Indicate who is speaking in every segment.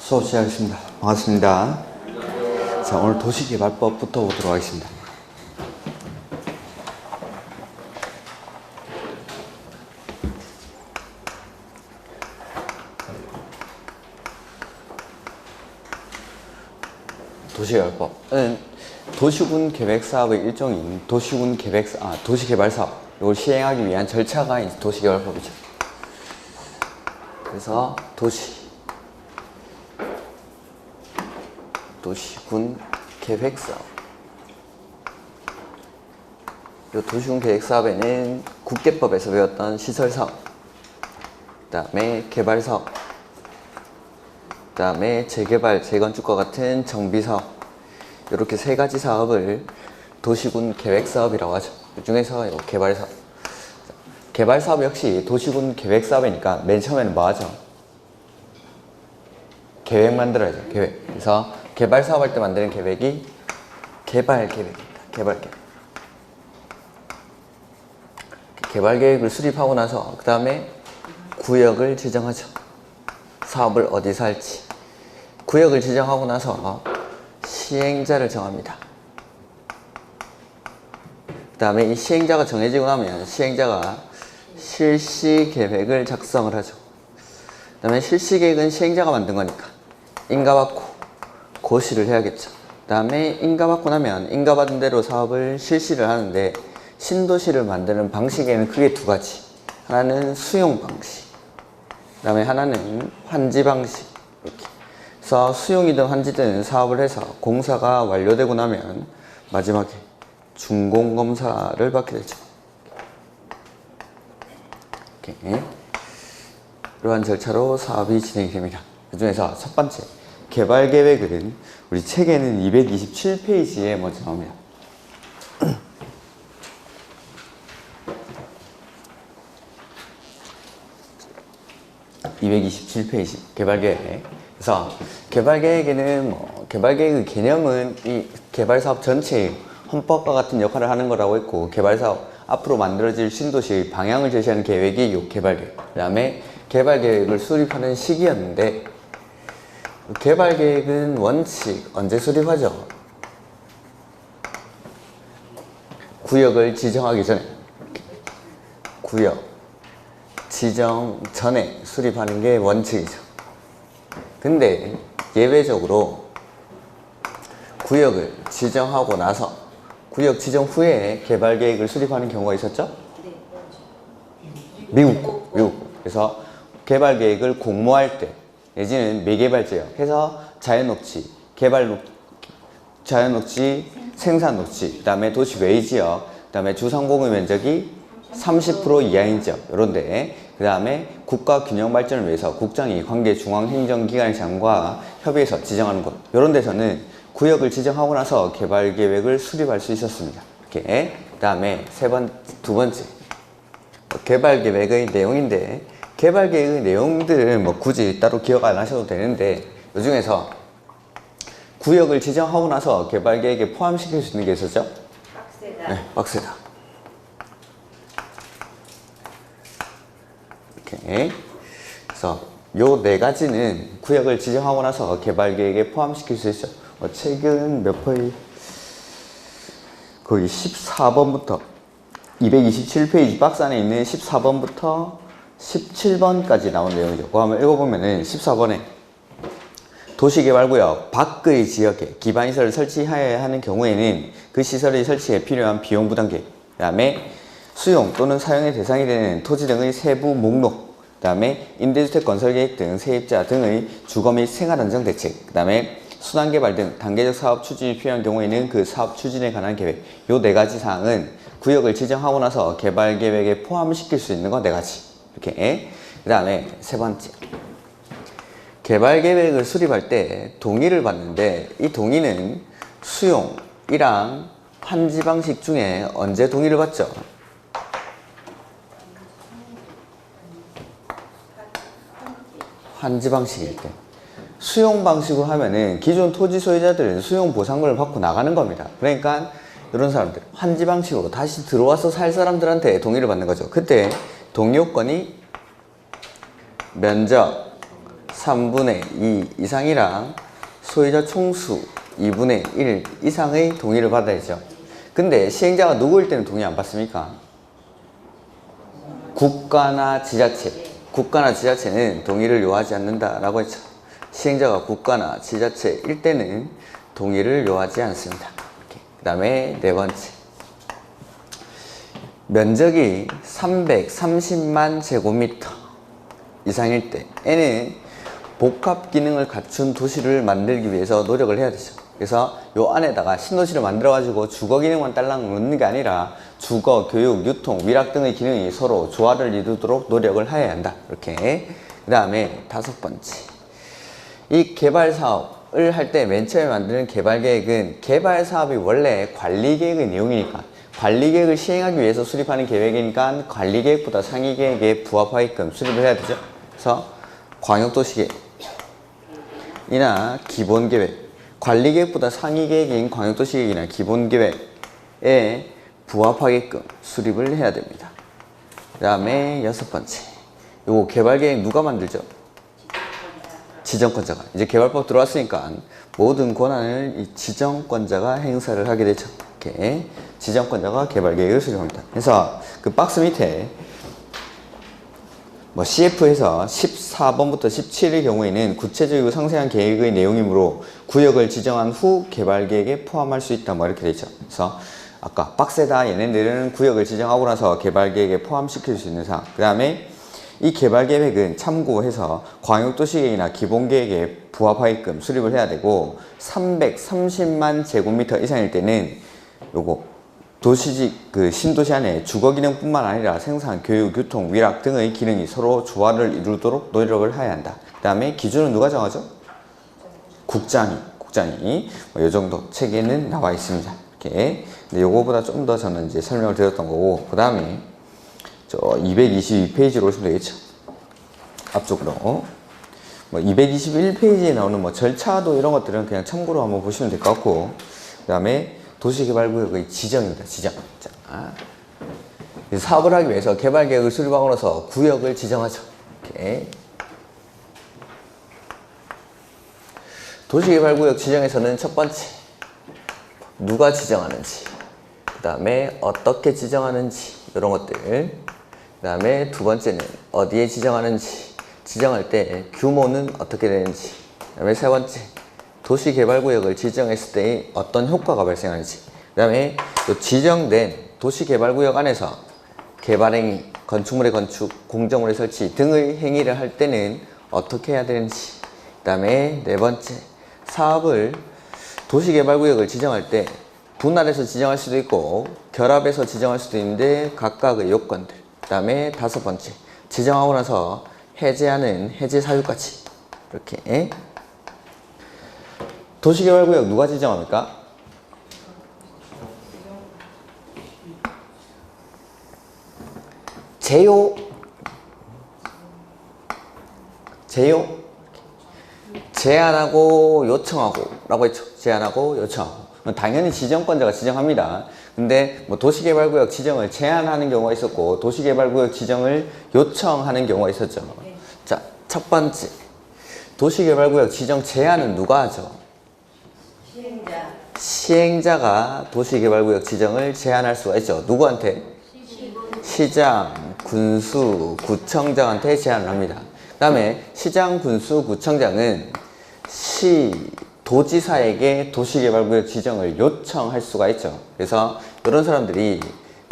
Speaker 1: 수업 시작하겠습니다. 반갑습니다. 자, 오늘 도시개발법부터 보도록 하겠습니다. 도시개발법은 도시군 계획 사업의 일종인 도시개발 사업, 이걸 시행하기 위한 절차가 도시개발법이죠. 그래서 도시군 계획 사업. 이 도시군 계획 사업에는 국계법에서 배웠던 시설 사업, 그다음에 개발 사업, 그다음에 재개발, 재건축과 같은 정비 사업, 이렇게 세 가지 사업을 도시군 계획 사업이라고 하죠. 그 중에서 개발 사업. 개발 사업 역시 도시군 계획 사업이니까 맨 처음에는 뭐 하죠? 계획 만들어야죠. 계획. 그래서 개발 사업 할 때 만드는 계획이 개발 계획입니다. 개발 계획. 개발 계획을 수립하고 나서 그 다음에 구역을 지정하죠. 사업을 어디서 할지. 구역을 지정하고 나서 시행자를 정합니다. 그 다음에 이 시행자가 정해지고 나면 시행자가 실시 계획을 작성을 하죠. 그 다음에 실시 계획은 시행자가 만든 거니까 인가받고 고시를 해야겠죠. 그 다음에 인가받고 나면 인가받은 대로 사업을 실시를 하는데, 신도시를 만드는 방식에는 크게 두 가지. 하나는 수용 방식, 그 다음에 하나는 환지 방식. 이렇게. 그래서 수용이든 환지든 사업을 해서 공사가 완료되고 나면 마지막에 준공검사를 받게 되죠. 이렇게. 이러한 절차로 사업이 진행이 됩니다. 그 중에서 첫 번째, 개발 계획은 우리 책에는 227페이지에 먼저 나옵니다. 227페이지 개발 계획. 그래서 개발 계획에는 개발 계획의 개념은 이 개발 사업 전체의 헌법과 같은 역할을 하는 거라고 했고, 개발 사업 앞으로 만들어질 신도시의 방향을 제시하는 계획이 이 개발 계획. 그다음에 개발 계획을 수립하는 시기였는데, 개발 계획은 원칙 언제 수립하죠? 구역을 지정하기 전에, 구역 지정 전에 수립하는 게 원칙이죠. 근데 예외적으로 구역을 지정하고 나서 구역 지정 후에 개발 계획을 수립하는 경우가 있었죠? 미국. 그래서 개발 계획을 공모할 때, 내지는 미개발지역 해서 자연녹지, 자연녹지, 생산녹지, 그 다음에 도시 외의 지역, 그 다음에 주상공의 면적이 30% 이하인 지역, 요런데, 그 다음에 국가 균형 발전을 위해서 국장이 관계 중앙행정기관장과 협의해서 지정하는 곳, 요런 데서는 구역을 지정하고 나서 개발 계획을 수립할 수 있었습니다. 이렇게. 그 다음에 두 번째, 개발 계획의 내용인데, 개발 계획의 내용들은 굳이 따로 기억 안 하셔도 되는데, 이 중에서 구역을 지정하고 나서 개발 계획에 포함시킬 수 있는 게 있었죠?
Speaker 2: 빡세다.
Speaker 1: 네, 빡세다. 이렇게. 그래서 요 네 가지는 구역을 지정하고 나서 개발 계획에 포함시킬 수 있죠. 책은 몇 페이지? 거기 14번부터 227페이지 박스 안에 있는 14번부터 17번까지 나온 내용이죠. 그거 한번 읽어보면은 14번에 도시개발구역 밖의 지역에 기반시설을 설치해야 하는 경우에는 그 시설의 설치에 필요한 비용 부담 계획, 그 다음에 수용 또는 사용의 대상이 되는 토지 등의 세부 목록, 그 다음에 임대주택 건설 계획 등 세입자 등의 주거 및 생활 안정 대책, 그 다음에 순환개발 등 단계적 사업 추진이 필요한 경우에는 그 사업 추진에 관한 계획, 요 네 가지 사항은 구역을 지정하고 나서 개발 계획에 포함시킬 수 있는 거 네 가지. 이렇게. 그 다음에 세 번째, 개발 계획을 수립할 때 동의를 받는데, 이 동의는 수용이랑 환지 방식 중에 언제 동의를 받죠? 환지 방식일 때. 수용 방식으로 하면은 기존 토지 소유자들은 수용 보상금을 받고 나가는 겁니다. 그러니까 이런 사람들, 환지 방식으로 다시 들어와서 살 사람들한테 동의를 받는 거죠. 그때 동의 요건이 면적, 3분의 2 이상이랑 소유자 총수 2분의 1 이상의 동의를 받아야죠. 근데 시행자가 누구일 때는 동의 안 받습니까? 국가나 지자체. 국가나 지자체는 동의를 요하지 않는다라고 했죠. 시행자가 국가나 지자체일 때는 동의를 요하지 않습니다. 그 다음에 네 번째. 면적이 330만 제곱미터 이상일 때 N은 복합 기능을 갖춘 도시를 만들기 위해서 노력을 해야 되죠. 그래서 요 안에다가 신도시를 만들어 가지고 주거 기능만 딸랑 넣는 게 아니라 주거, 교육, 유통, 위락 등의 기능이 서로 조화를 이루도록 노력을 해야 한다. 이렇게. 그 다음에 다섯 번째. 이 개발 사업을 할 때 맨 처음에 만드는 개발 계획은 개발 사업이 원래 관리 계획의 내용이니까 관리 계획을 시행하기 위해서 수립하는 계획이니까 관리 계획보다 상위 계획에 부합하게끔 수립을 해야 되죠. 그래서 광역도시 계획이나 기본 계획, 관리 계획보다 상위 계획인 광역도시 계획이나 기본 계획에 부합하게끔 수립을 해야 됩니다. 그 다음에 여섯 번째. 요거 개발 계획 누가 만들죠? 지정권자가. 이제 개발법 들어왔으니까 모든 권한을 이 지정권자가 행사를 하게 되죠. 이렇게 지정권자가 개발 계획을 수립합니다. 그래서 그 박스 밑에 뭐 CF에서 14번부터 17의 경우에는 구체적이고 상세한 계획의 내용이므로 구역을 지정한 후 개발 계획에 포함할 수 있다. 뭐 이렇게 되어 있죠. 그래서 아까 빡세다 얘네들은 구역을 지정하고 나서 개발 계획에 포함시킬 수 있는 사항. 그 다음에 이 개발 계획은 참고해서 광역도시계획이나 기본계획에 부합하게끔 수립을 해야 되고 330만 제곱미터 이상일 때는 요거 도시직 신도시 안에 주거 기능뿐만 아니라 생산, 교육, 유통, 위락 등의 기능이 서로 조화를 이루도록 노력을 해야 한다. 그 다음에 기준은 누가 정하죠? 국장이 요 정도 책에는 나와 있습니다. 이렇게. 근데 요거보다 좀 더 저는 이제 설명을 드렸던 거고, 그 다음에 저 222페이지로 오시면 되겠죠. 앞쪽으로. 뭐 221페이지에 나오는 뭐 절차도 이런 것들은 그냥 참고로 한번 보시면 될 것 같고, 그 다음에 도시개발구역의 지정입니다. 지정. 자, 사업을 하기 위해서 개발계획을 수립하고 나서 구역을 지정하죠. 이렇게. 도시개발구역 지정에서는 첫 번째, 누가 지정하는지, 그 다음에 어떻게 지정하는지, 이런 것들. 그 다음에 두 번째는 어디에 지정하는지, 지정할 때 규모는 어떻게 되는지. 그 다음에 세 번째, 도시개발구역을 지정했을 때 어떤 효과가 발생하는지. 그 다음에 지정된 도시개발구역 안에서 개발행위, 건축물의 건축, 공정물의 설치 등의 행위를 할 때는 어떻게 해야 되는지. 그 다음에 네 번째, 사업을 도시개발구역을 지정할 때 분할해서 지정할 수도 있고 결합해서 지정할 수도 있는데 각각의 요건들. 그 다음에 다섯 번째, 지정하고 나서 해제하는 해제 사유까지. 이렇게. 도시개발구역 누가 지정합니까? 제안하고 요청하고 라고 했죠. 제안하고 요청하고. 당연히 지정권자가 지정합니다. 근데 뭐 도시개발구역 지정을 제안하는 경우가 있었고 도시개발구역 지정을 요청하는 경우가 있었죠. 자, 첫 번째, 도시개발구역 지정 제안은 누가 하죠? 시행자가 도시개발구역 지정을 제안할 수가 있죠. 누구한테? 시장, 군수, 구청장한테 제안을 합니다. 그 다음에 시장, 군수, 구청장은 도지사에게 도시개발구역 지정을 요청할 수가 있죠. 그래서 이런 사람들이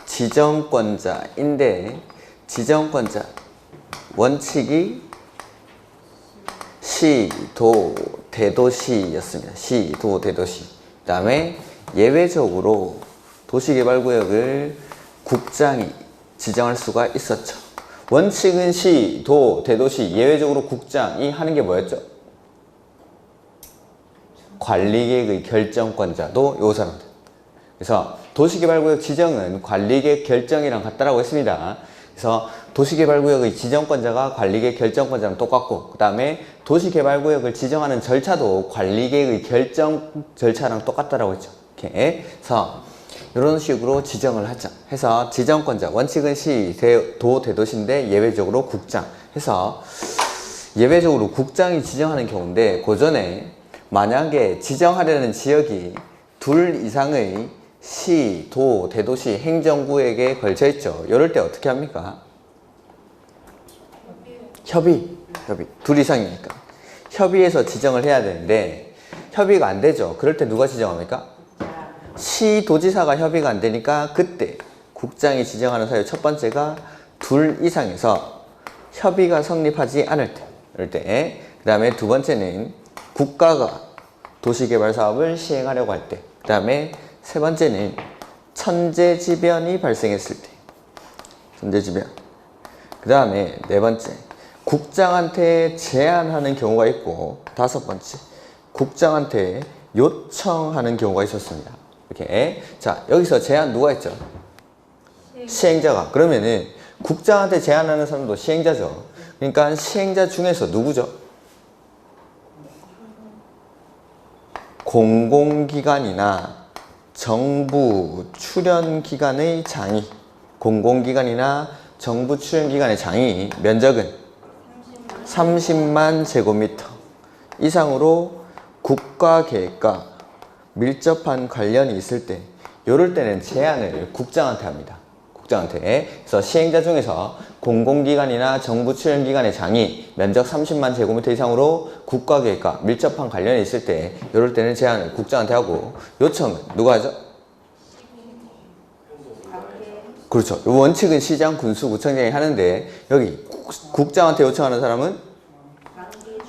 Speaker 1: 지정권자인데 지정권자 원칙이 시, 도, 대도시였습니다. 시, 도, 대도시. 그 다음에 예외적으로 도시개발구역을 국장이 지정할 수가 있었죠. 원칙은 시, 도, 대도시, 예외적으로 국장이 하는 게 뭐였죠? 관리계획의 결정권자도 요 사람들. 그래서 도시개발구역 지정은 관리계획 결정이랑 같다라고 했습니다. 그래서 도시개발구역의 지정권자가 관리계획 결정권자랑 똑같고, 그 다음에 도시개발구역을 지정하는 절차도 관리계획의 결정 절차랑 똑같다라고 했죠. 이렇게 해서 이런 식으로 지정을 하죠. 해서 지정권자 원칙은 시, 도, 대도시인데 예외적으로 국장 해서 예외적으로 국장이 지정하는 경우인데 그 전에 만약에 지정하려는 지역이 둘 이상의 시, 도, 대도시, 행정구역에 걸쳐 있죠. 이럴 때 어떻게 합니까? 협의. 둘 이상이니까. 협의해서 지정을 해야 되는데 협의가 안 되죠. 그럴 때 누가 지정합니까? 시도지사가 협의가 안 되니까 그때 국장이 지정하는 사유 첫 번째가 둘 이상에서 협의가 성립하지 않을 때. 이럴 때. 그 다음에 두 번째는 국가가 도시개발 사업을 시행하려고 할 때. 그 다음에 세 번째는 천재지변이 발생했을 때. 천재지변. 그 다음에 네 번째. 국장한테 제안하는 경우가 있고 다섯 번째. 국장한테 요청하는 경우가 있었습니다. 이렇게. 자, 여기서 제안 누가 했죠? 시행자가. 그러면은 국장한테 제안하는 사람도 시행자죠. 그러니까 시행자 중에서 누구죠? 공공기관이나 정부 출연기관의 장이. 공공기관이나 정부 출연기관의 장이 면적은 30만 제곱미터 이상으로 국가계획과 밀접한 관련이 있을 때 이럴 때는 제안을 국장한테 합니다. 국장한테. 그래서 시행자 중에서 공공기관이나 정부 출연기관의 장이 면적 30만 제곱미터 이상으로 국가계획과 밀접한 관련이 있을 때 이럴 때는 제안을 국장한테 하고 요청은 누가 하죠? 그렇죠. 이 원칙은 시장, 군수, 구청장이 하는데 여기 국장한테 요청하는 사람은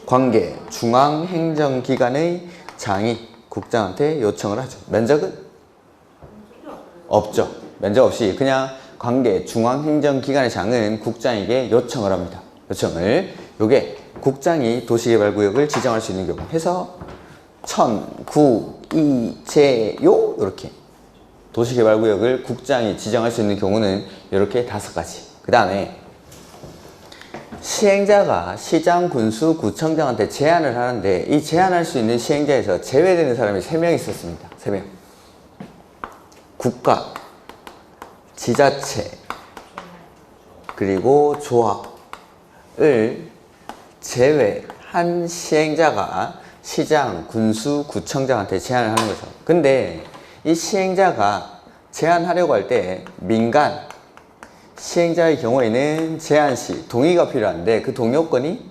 Speaker 1: 관계 중앙행정기관의 장이 국장한테 요청을 하죠. 면적은? 없죠. 면적 없이 그냥 관계 중앙행정기관의 장은 국장에게 요청을 합니다. 요청을. 요게 국장이 도시개발구역을 지정할 수 있는 경우 해서 천, 구, 이, 제, 요 이렇게 도시개발구역을 국장이 지정할 수 있는 경우는 이렇게 5가지. 그 다음에 시행자가 시장, 군수, 구청장한테 제안을 하는데 이 제안할 수 있는 시행자에서 제외되는 사람이 3명 있었습니다. 3명. 국가, 지자체, 그리고 조합을 제외한 시행자가 시장, 군수, 구청장한테 제안을 하는 거죠. 근데 이 시행자가 제안하려고 할 때 민간 시행자의 경우에는 제안 시 동의가 필요한데 그 동의 요건이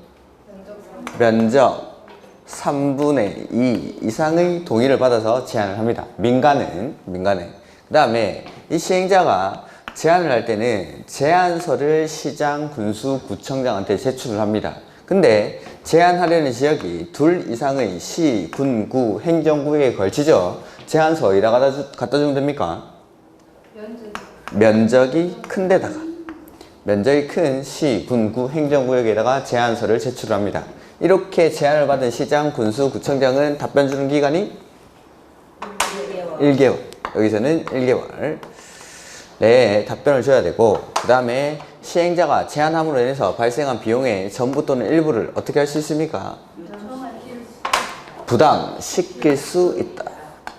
Speaker 1: 면적 3분의 2 이상의 동의를 받아서 제안을 합니다. 민간은. 그 다음에 이 시행자가 제안을 할 때는 제안서를 시장, 군수, 구청장한테 제출을 합니다. 근데 제안하려는 지역이 둘 이상의 시, 군, 구, 행정구역에 걸치죠. 제안서 어디다 갖다 주면 됩니까? 면적이 큰 데다가. 면적이 큰 시, 군, 구, 행정구역에다가 제안서를 제출합니다. 이렇게 제안을 받은 시장, 군수, 구청장은 답변 주는 기간이 1개월. 여기서는 1개월. 네, 답변을 줘야 되고 그 다음에 시행자가 제안함으로 인해서 발생한 비용의 전부 또는 일부를 어떻게 할 수 있습니까? 부담시킬 수 있다.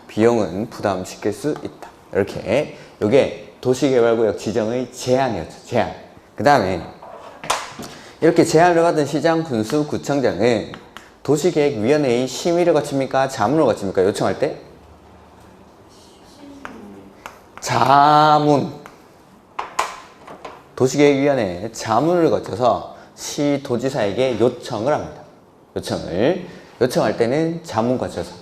Speaker 1: 비용은 부담시킬 수 있다. 이렇게 이게 도시개발구역 지정의 제안이었죠. 제안. 그 다음에 이렇게 제안을 받은 시장, 군수, 구청장은 도시계획위원회의 심의를 거칩니까? 자문을 거칩니까? 요청할 때? 자문. 도시계획위원회 자문을 거쳐서 시도지사에게 요청을 합니다. 요청할 때는 자문 거쳐서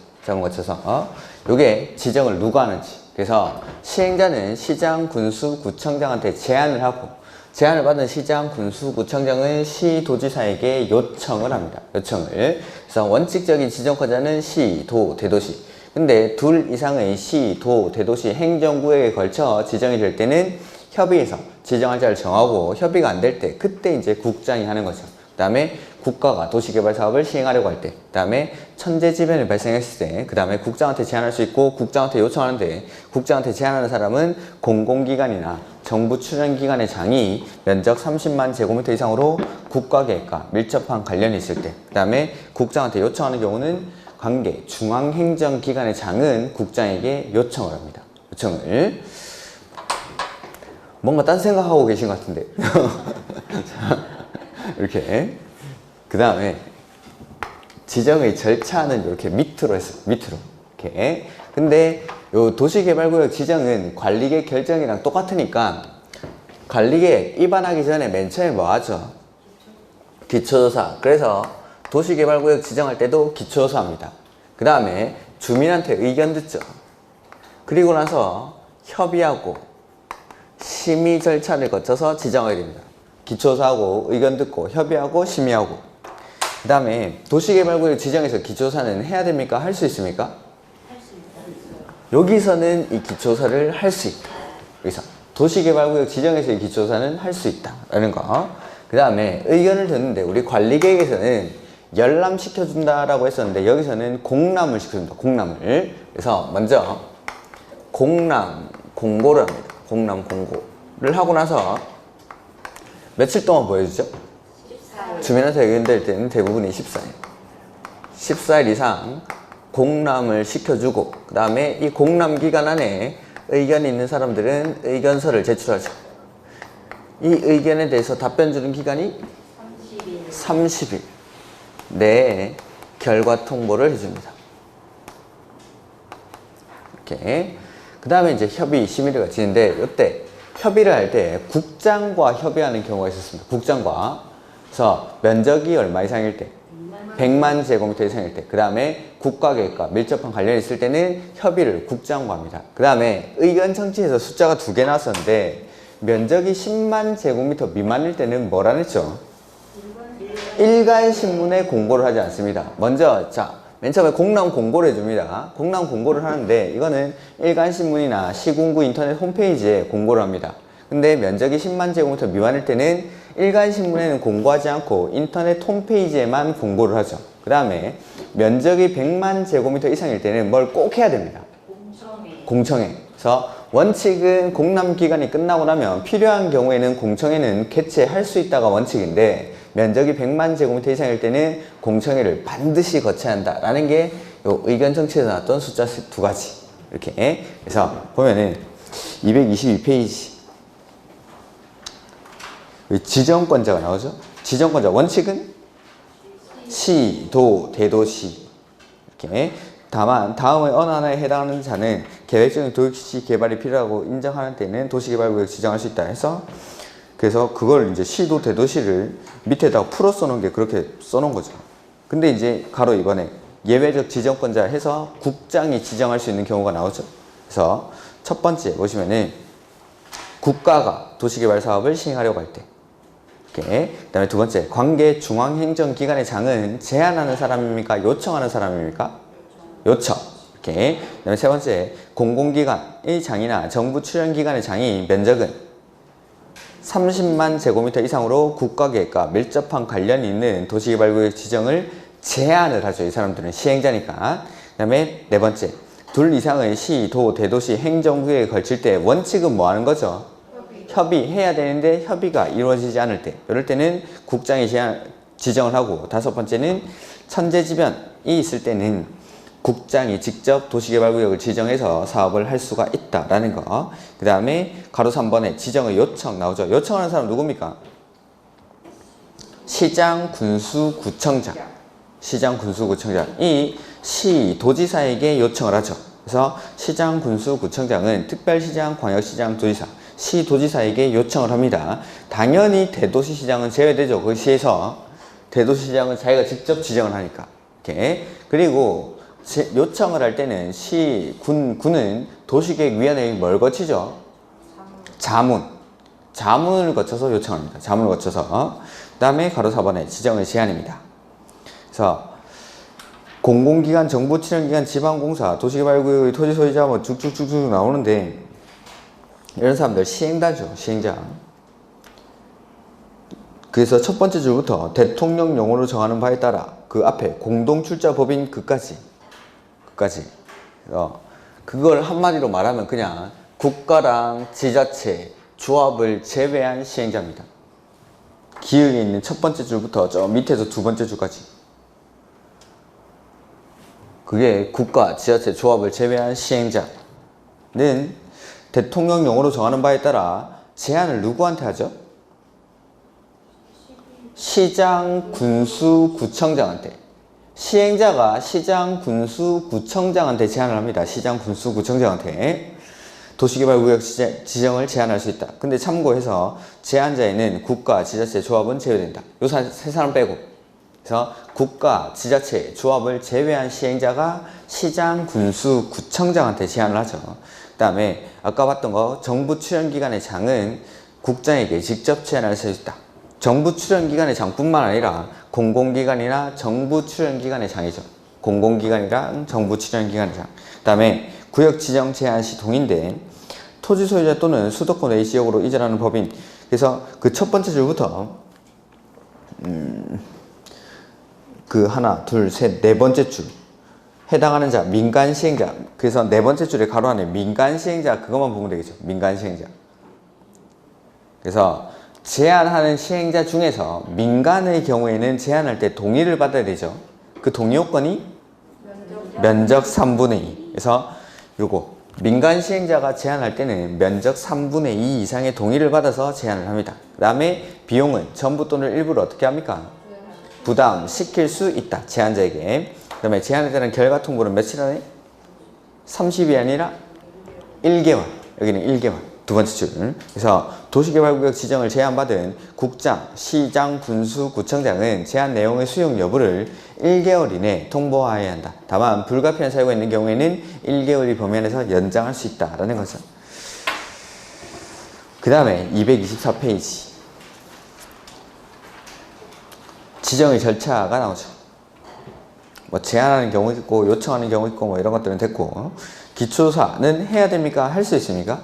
Speaker 1: 요게 지정을 누가 하는지. 그래서 시행자는 시장, 군수, 구청장한테 제안을 하고 제안을 받은 시장, 군수, 구청장은 시도지사에게 요청을 합니다. 그래서 원칙적인 지정권자는 시, 도, 대도시. 근데 둘 이상의 시, 도, 대도시 행정구역에 걸쳐 지정이 될 때는 협의해서 지정할 자를 정하고 협의가 안 될 때 그때 이제 국장이 하는 거죠. 그 다음에 국가가 도시개발 사업을 시행하려고 할 때, 그 다음에 천재지변이 발생했을 때, 그 다음에 국장한테 제안할 수 있고 국장한테 요청하는데 국장한테 제안하는 사람은 공공기관이나 정부 출연기관의 장이 면적 30만 제곱미터 이상으로 국가계획과 밀접한 관련이 있을 때, 그 다음에 국장한테 요청하는 경우는 관계 중앙행정기관의 장은 국장에게 요청을 합니다. 요청을. 뭔가 딴 생각하고 계신 것 같은데. 자, 이렇게. 그 다음에 지정의 절차는 이렇게 밑으로 했어요. 밑으로. 이렇게. 근데 요 도시개발구역 지정은 관리계획 결정이랑 똑같으니까 관리계획 입안하기 전에 맨 처음에 뭐 하죠? 기초조사. 그래서 도시개발구역 지정할 때도 기초조사합니다. 그 다음에 주민한테 의견 듣죠. 그리고 나서 협의하고 심의 절차를 거쳐서 지정하게 됩니다. 기초조사하고 의견 듣고 협의하고 심의하고. 그 다음에 도시개발구역 지정에서 기초조사는 해야 됩니까? 할 수 있습니까? 여기서는 이 기초조사를 할 수 있다. 여기서 도시개발구역 지정에서의 기초조사는 할 수 있다라는 거. 그 다음에 의견을 듣는데 우리 관리계획에서는 열람시켜준다라고 했었는데 여기서는 공람을 시켜준다. 공람을. 그래서 먼저 공람 공고를 합니다. 공람 공고를 하고 나서 며칠 동안 보여주죠? 14일. 주민한테 의견 될 때는 대부분이 14일. 14일 이상 공람을 시켜주고 그 다음에 이 공람 기간 안에 의견이 있는 사람들은 의견서를 제출하죠. 이 의견에 대해서 답변 주는 기간이 30일 내에 결과 통보를 해줍니다. 이렇게. 그 다음에 이제 협의 심의가 지는데 이때 협의를 할 때 국장과 협의하는 경우가 있었습니다. 국장과. 그래서 면적이 얼마 이상일 때 100만 제곱미터 이상일 때, 그 다음에 국가계획과 밀접한 관련이 있을 때는 협의를 국장과 합니다. 그 다음에 의견 청취에서 숫자가 2개 나왔었는데 면적이 10만 제곱미터 미만일 때는 뭐라 했죠? 일간신문에 공고를 하지 않습니다. 먼저 맨 처음에 공람 공고를 해줍니다. 공람 공고를 하는데 이거는 일간신문이나 시군구 인터넷 홈페이지에 공고를 합니다. 근데 면적이 10만 제곱미터 미만일 때는 일간신문에는 공고하지 않고 인터넷 홈페이지에만 공고를 하죠. 그 다음에 면적이 100만 제곱미터 이상일 때는 뭘 꼭 해야 됩니다. 공청회. 그래서 원칙은 공람 기간이 끝나고 나면 필요한 경우에는 공청회는 개최할 수 있다가 원칙인데 면적이 100만 제곱미터 이상일 때는 공청회를 반드시 거쳐야 한다라는 게 요 의견 청취에서 나왔던 숫자 2가지. 이렇게. 그래서 보면은 222페이지. 지정권자가 나오죠. 지정권자 원칙은 시, 도, 대도시. 이렇게. 다만 다음의 어느 하나에 해당하는 자는 계획적인 도시 개발이 필요하고 인정하는 때는 도시개발구역 지정할 수 있다 해서 그래서 그걸 이제 시도 대도시를 밑에다가 풀어 써놓은 게 그렇게 써놓은 거죠. 근데 이제 가로 이번에 예외적 지정권자 해서 국장이 지정할 수 있는 경우가 나오죠. 그래서 첫 번째 보시면은 국가가 도시개발 사업을 시행하려고 할 때. 이렇게. 그 다음에 두 번째 관계 중앙행정기관의 장은 제안하는 사람입니까? 요청하는 사람입니까? 요청. 이렇게. 그 다음에 세 번째 공공기관의 장이나 정부 출연기관의 장이 면적은 30만 제곱미터 이상으로 국가계획과 밀접한 관련이 있는 도시개발구역 지정을 제안을 하죠. 이 사람들은 시행자니까. 그 다음에 네 번째 둘 이상의 시, 도, 대도시 행정구역에 걸칠 때 원칙은 뭐 하는 거죠? 협의해야 되는데 협의가 이루어지지 않을 때 이럴 때는 국장이 지정을 하고 다섯 번째는 천재지변이 있을 때는 국장이 직접 도시개발구역을 지정해서 사업을 할 수가 있다라는 거. 그 다음에 가로 3번에 지정의 요청 나오죠. 요청하는 사람 누굽니까? 시장, 군수, 구청장. 시장, 군수, 구청장이 시, 도지사에게 요청을 하죠. 그래서 시장, 군수, 구청장은 특별시장, 광역시장, 도지사, 시, 도지사에게 요청을 합니다. 당연히 대도시시장은 제외되죠. 그 시에서 대도시시장은 자기가 직접 지정을 하니까. 이렇게. 그리고 요청을 할 때는 군은 도시계획위원회에 뭘 거치죠? 자문을 거쳐서 요청합니다. 자문을 거쳐서. 그 다음에 가로 4번에 지정의 제한입니다. 그래서 공공기관, 정부 출연기관, 지방공사, 도시개발구역의 토지 소유자 뭐 쭉쭉쭉쭉 나오는데 이런 사람들 시행자죠. 시행자. 그래서 첫 번째 줄부터 대통령령으로 정하는 바에 따라 그 앞에 공동출자법인 그까지 그걸 한마디로 말하면 그냥 국가랑 지자체, 조합을 제외한 시행자입니다. 기역에 있는 첫 번째 줄부터 저 밑에서 두 번째 줄까지 그게 국가, 지자체, 조합을 제외한 시행자는 대통령령으로 정하는 바에 따라 제안을 누구한테 하죠? 시장, 군수, 구청장한테 시행자가 시장, 군수, 구청장한테 제안을 합니다. 시장, 군수, 구청장한테 도시개발구역 지정을 제한할 수 있다. 근데 참고해서 제한자에는 국가, 지자체, 조합은 제외된다. 요 세 사람 빼고. 그래서 국가, 지자체, 조합을 제외한 시행자가 시장, 군수, 구청장한테 제안을 하죠. 그 다음에 아까 봤던 거 정부 출연기관의 장은 국장에게 직접 제안할 수 있다. 정부 출연기관의 장뿐만 아니라 공공기관이나 정부 출연기관의 장이죠. 공공기관이랑 정부 출연기관의 장. 그 다음에 구역 지정 제한 시 동의인데 토지 소유자 또는 수도권 A 지역으로 이전하는 법인. 그래서 그 첫 번째 줄부터 그 하나, 둘, 셋, 네 번째 줄 해당하는 자 민간 시행자. 그래서 네 번째 줄에 가로 안에 민간 시행자 그것만 보면 되겠죠. 민간 시행자. 그래서 제한하는 시행자 중에서 민간의 경우에는 제한할 때 동의를 받아야 되죠. 그 동의 요건이 면적 3분의 2. 그래서 요거 민간 시행자가 제한할 때는 면적 3분의 2 이상의 동의를 받아서 제한을 합니다. 그 다음에 비용은 전부 또는 일부를 어떻게 합니까? 부담시킬 수 있다. 제한자에게. 그 다음에 제한에 따른 결과 통보는 며칠 안에? 30이 아니라 1개월. 여기는 1개월. 두 번째 줄. 그래서 도시개발구역 지정을 제한받은 국장, 시장, 군수, 구청장은 제한 내용의 수용 여부를 1개월 이내 통보하여야 한다. 다만 불가피한 사유가 있는 경우에는 1개월이 범위 안에서 연장할 수 있다라는 거죠. 그 다음에 224페이지. 지정의 절차가 나오죠. 뭐 제한하는 경우 있고 요청하는 경우 있고 뭐 이런 것들은 됐고 기초조사는 해야 됩니까? 할 수 있습니까?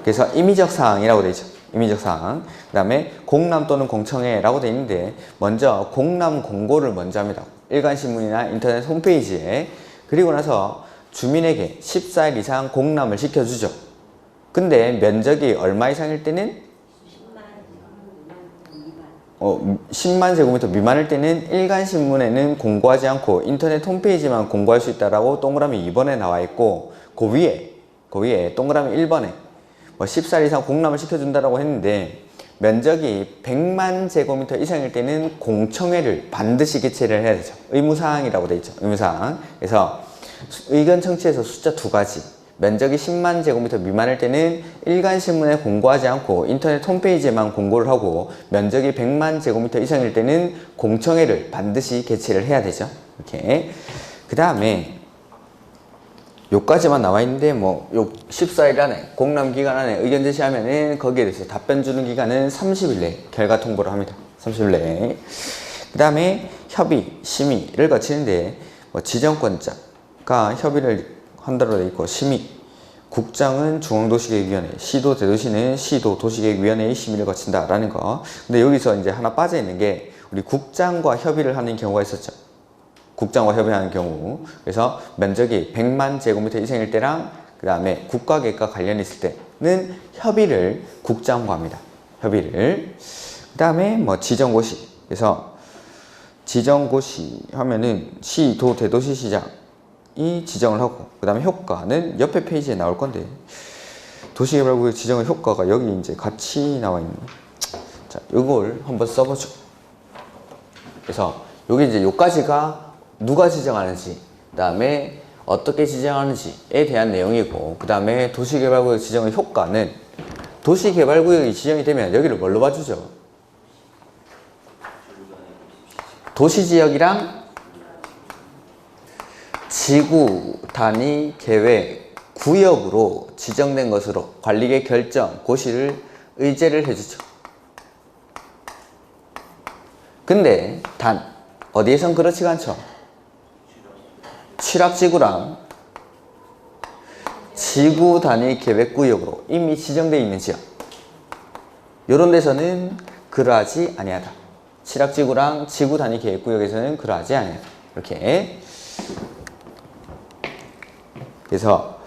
Speaker 1: 그래서 임의적 사항이라고 되어 있죠. 임의적 사항. 그 다음에 공람 또는 공청회라고 되어 있는데 먼저 공람 공고를 먼저 합니다. 일간신문이나 인터넷 홈페이지에. 그리고 나서 주민에게 14일 이상 공람을 시켜주죠. 근데 면적이 얼마 이상일 때는 10만 제곱미터 미만일 때는 일간신문에는 공고하지 않고 인터넷 홈페이지만 공고할 수 있다라고 동그라미 2번에 나와 있고 그 위에 동그라미 1번에 14일 이상 공람을 시켜준다라고 했는데 면적이 100만 제곱미터 이상일 때는 공청회를 반드시 개최를 해야 되죠. 의무사항이라고 되어 있죠. 의무사항. 그래서 의견 청취에서 숫자 두 가지. 면적이 10만 제곱미터 미만일 때는 일간신문에 공고하지 않고 인터넷 홈페이지에만 공고를 하고 면적이 100만 제곱미터 이상일 때는 공청회를 반드시 개최를 해야 되죠. 이렇게. 그 다음에 요까지만 나와 있는데 요 14일 안에 공람 기간 안에 의견 제시하면은 거기에 대해서 답변 주는 기간은 30일 내에 결과 통보를 합니다. 30일 내에. 그 다음에 협의, 심의를 거치는데 지정권자가 협의를 한다로 되어 있고 심의, 국장은 중앙도시계획위원회, 시도 대도시는 시도 도시계획위원회의 심의를 거친다라는 거. 근데 여기서 이제 하나 빠져 있는 게 우리 국장과 협의를 하는 경우가 있었죠. 국장과 협의하는 경우. 그래서 면적이 100만 제곱미터 이상일 때랑 그 다음에 국가계획과 관련이 있을 때는 협의를 국장과 합니다. 협의를. 그 다음에 지정고시. 그래서 지정고시 하면은 시도 대도시시장이 지정을 하고 그 다음에 효과는 옆에 페이지에 나올 건데 도시개발구역 지정의 효과가 여기 이제 같이 나와 있는. 자, 이걸 한번 써보죠. 그래서 여기 이제 요까지가 누가 지정하는지, 그 다음에 어떻게 지정하는지에 대한 내용이고, 그 다음에 도시개발구역 지정의 효과는 도시개발구역이 지정이 되면 여기를 뭘로 봐주죠? 도시지역이랑 지구 단위 계획 구역으로 지정된 것으로 관리계 결정 고시를 의제를 해주죠. 근데 단 어디에선 그렇지가 않죠. 취락지구랑 지구 단위 계획구역으로 이미 지정되어 있는 지역 이런 데서는 그러하지 아니하다. 취락지구랑 지구 단위 계획구역에서는 그러하지 아니하다. 이렇게. 그래서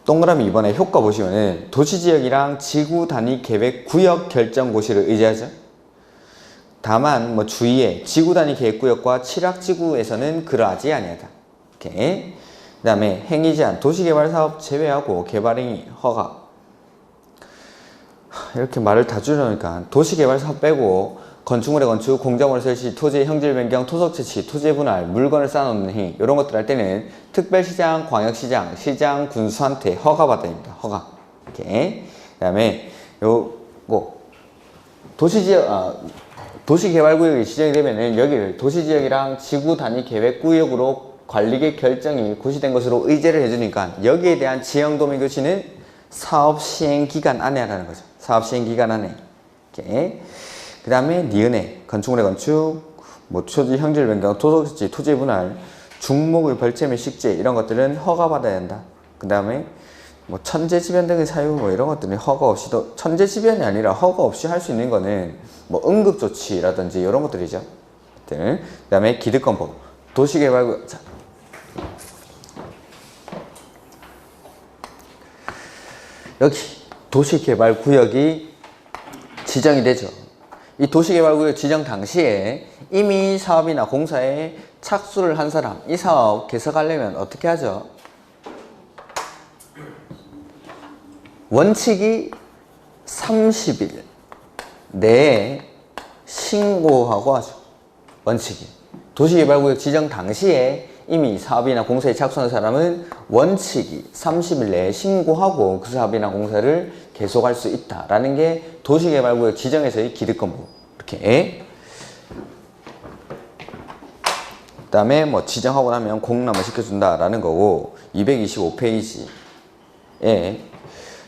Speaker 1: 동그라미 2번에 효과 보시면은 도시지역이랑 지구 단위 계획구역 결정 고시를 의제하죠. 다만 주위에 지구 단위 계획구역과 취락지구에서는 그러하지 아니하다. 이렇게. 그 다음에 행위 제한, 도시개발사업 제외하고 개발행위 허가. 이렇게 말을 다 줄여놓으니까 도시개발사업 빼고 건축물의 건축, 공작물의 설치, 토지의 형질 변경, 토속 채취, 토지의 분할, 물건을 쌓아놓는 행위 이런 것들 할 때는 특별시장, 광역시장, 시장, 군수한테 허가받아야 됩니다. 허가. 이렇게. 그다음에 요거 도시개발구역이 지정이 되면은 여기를 도시지역이랑 지구 단위 계획구역으로 관리계 결정이 고시된 것으로 의제를 해주니까 여기에 대한 지형도면교시는 사업시행기간 안에 하라는 거죠. 사업시행기간 안에. 이렇게. 그 다음에 니은에 건축물의 건축, 뭐 토지 형질 변경, 토속지, 토지 분할, 중목의 벌채 및 식재 이런 것들은 허가받아야 한다. 그 다음에 뭐 천재지변 등의 사유 뭐 이런 것들은 허가 없이도 천재지변이 아니라 허가 없이 할 수 있는 거는 뭐 응급조치라든지 이런 것들이죠. 그 다음에 기득권법, 도시개발구역. 자. 여기 도시개발구역이 지정이 되죠. 이 도시개발구역 지정 당시에 이미 사업이나 공사에 착수를 한 사람, 이 사업 개설하려면 어떻게 하죠? 원칙이 30일 내에 신고하고 하죠. 원칙이. 도시개발구역 지정 당시에 이미 사업이나 공사에 착수한 사람은 원칙이 30일 내에 신고하고 그 사업이나 공사를 계속할 수 있다라는 게 도시개발구역 지정에서의 기득권부. 이렇게. 그 다음에 뭐 지정하고 나면 공람을 시켜준다라는 거고 225페이지에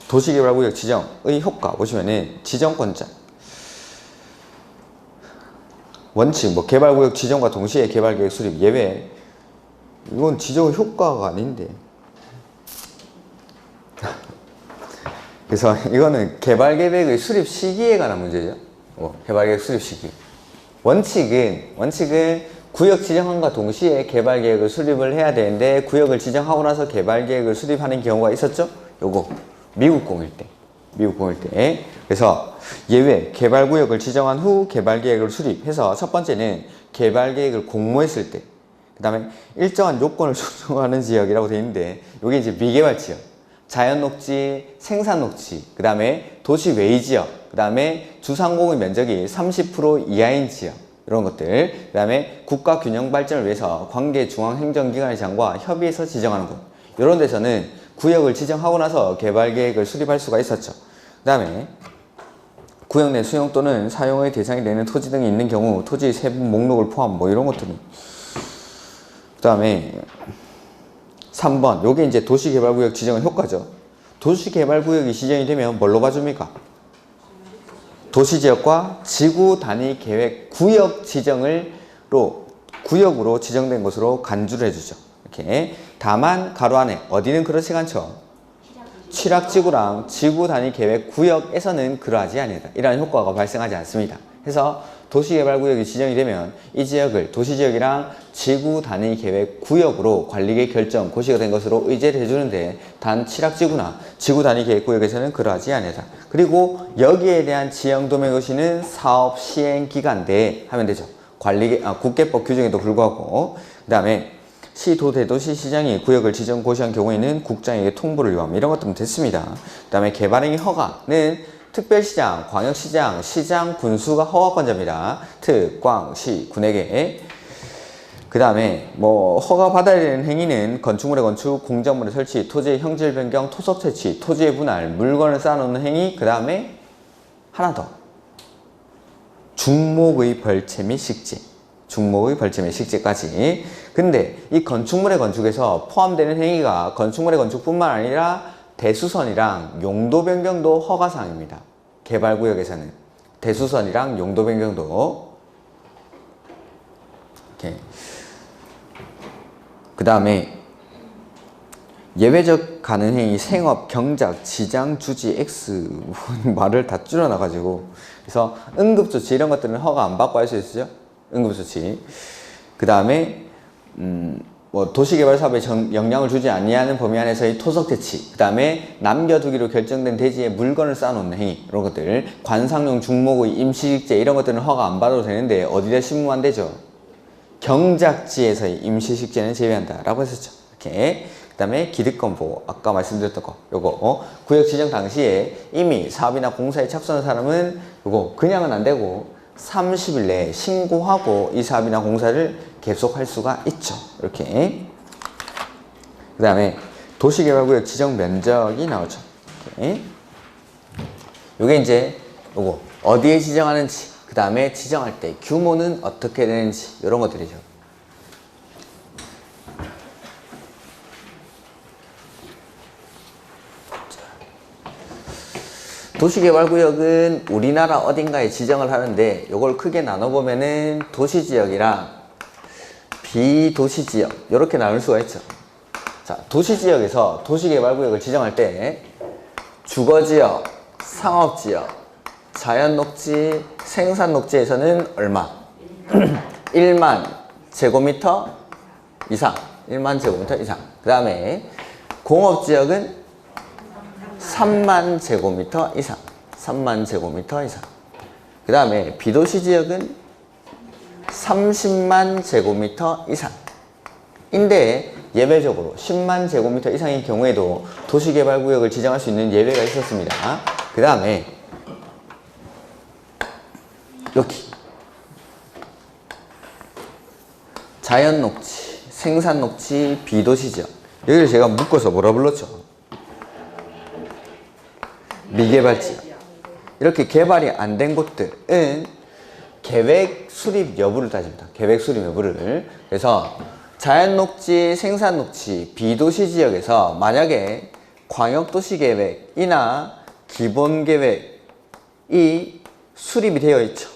Speaker 1: 도시개발구역 지정의 효과 보시면은 지정권자 원칙 뭐 개발구역 지정과 동시에 개발계획 수립 예외 이건 지정의 효과가 아닌데 그래서 이거는 개발계획의 수립 시기에 관한 문제죠. 개발계획 수립 시기 원칙은 구역 지정함과 동시에 개발계획을 수립을 해야 되는데 구역을 지정하고 나서 개발계획을 수립하는 경우가 있었죠. 요거 미국 공일 때 그래서 예외 개발구역을 지정한 후 개발계획을 수립해서 첫 번째는 개발계획을 공모했을 때 그 다음에 일정한 요건을 충족하는 지역이라고 되어 있는데 이게 이제 미개발지역 자연녹지, 생산녹지 그 다음에 도시 외의 지역 그 다음에 주상공의 면적이 30% 이하인 지역 이런 것들 그 다음에 국가 균형 발전을 위해서 관계 중앙행정기관의장과 협의해서 지정하는 곳 이런 데서는 구역을 지정하고 나서 개발계획을 수립할 수가 있었죠. 그 다음에 구역 내 수용 또는 사용의 대상이 되는 토지 등이 있는 경우 토지 세부 목록을 포함 뭐 이런 것들이 그 다음에 3번 요게 이제 도시개발구역 지정의 효과죠. 도시개발구역이 지정이 되면 뭘로 봐줍니까? 도시지역과 지구 단위 계획 구역 구역으로 지정된 것으로 간주를 해주죠. 이렇게. 다만 가로 안에 어디는 그렇지 않죠. 취락지구랑 지구 단위 계획 구역에서는 그러하지 아니다. 이러한 효과가 발생하지 않습니다. 해서 도시개발구역이 지정이 되면 이 지역을 도시지역이랑 지구 단위 계획 구역으로 관리계획 결정 고시가 된 것으로 의제를 해주는데 단 취락지구나 지구 단위 계획 구역에서는 그러하지 아니다. 그리고 여기에 대한 지형도면고시는 사업 시행 기간 내에 하면 되죠. 국계법 규정에도 불구하고 그 다음에 시도 대도시 시장이 구역을 지정 고시한 경우에는 국장에게 통보를 요함 이런 것들은 됐습니다. 그 다음에 개발행위 허가는 특별시장, 광역시장, 시장, 군수가 허가권자입니다. 특, 광, 시, 군에게. 그 다음에 뭐 허가 받아야 되는 행위는 건축물의 건축, 공작물의 설치, 토지의 형질 변경, 토속 채취, 토지의 분할, 물건을 쌓아놓는 행위. 그 다음에 하나 더 중목의 벌채 및 식재. 중목의 벌채 및 식재까지. 근데 이 건축물의 건축에서 포함되는 행위가 건축물의 건축뿐만 아니라 대수선이랑 용도 변경도 허가사항입니다. 개발구역에서는 대수선이랑 용도 변경도 이렇게. 그 다음에 예외적 가능행위 생업, 경작, 지장, 주지, X 말을 다 줄여놔가지고 그래서 응급조치 이런 것들은 허가 안 받고 할 수 있죠. 응급조치. 그 다음에 뭐 도시개발 사업에 영향을 주지 아니하는 범위 안에서의 토속 대치, 그 다음에 남겨두기로 결정된 대지에 물건을 쌓아놓는 행위 이런 것들, 관상용 중목의 임시식재 이런 것들은 허가 안 받아도 되는데 어디다 심으면 안 되죠? 경작지에서의 임시식재는 제외한다 라고 했었죠. 이렇게. 그 다음에 기득권보 아까 말씀드렸던 거 요거 구역 지정 당시에 이미 사업이나 공사에 착수한 사람은 요거 그냥은 안 되고 30일 내에 신고하고 이 사업이나 공사를 계속할 수가 있죠. 이렇게. 그 다음에 도시개발구역 지정 면적이 나오죠. 이렇게. 요게 이제 요거 어디에 지정하는지, 그 다음에 지정할 때 규모는 어떻게 되는지, 이런 것들이죠. 도시개발구역은 우리나라 어딘가에 지정을 하는데, 요걸 크게 나눠보면은 도시지역이랑 비도시지역, 이렇게 나눌 수가 있죠. 자, 도시지역에서 도시개발구역을 지정할 때 주거지역, 상업지역, 자연녹지, 생산녹지에서는 얼마? 1만 제곱미터 이상, 1만 제곱미터 이상. 그 다음에 공업지역은 3만 제곱미터 이상, 3만 제곱미터 이상. 그 다음에 비도시지역은 30만 제곱미터 이상. 인데 예외적으로 10만 제곱미터 이상인 경우에도 도시개발구역을 지정할 수 있는 예외가 있었습니다. 그 다음에 여기 자연녹지, 생산녹지, 비도시지역, 여기를 제가 묶어서 뭐라 불렀죠? 미개발지역. 이렇게 개발이 안 된 곳들은 계획 수립 여부를 따집니다. 계획 수립 여부를. 그래서 자연녹지, 생산녹지, 비도시지역에서 만약에 광역도시계획이나 기본계획이 수립이 되어 있죠.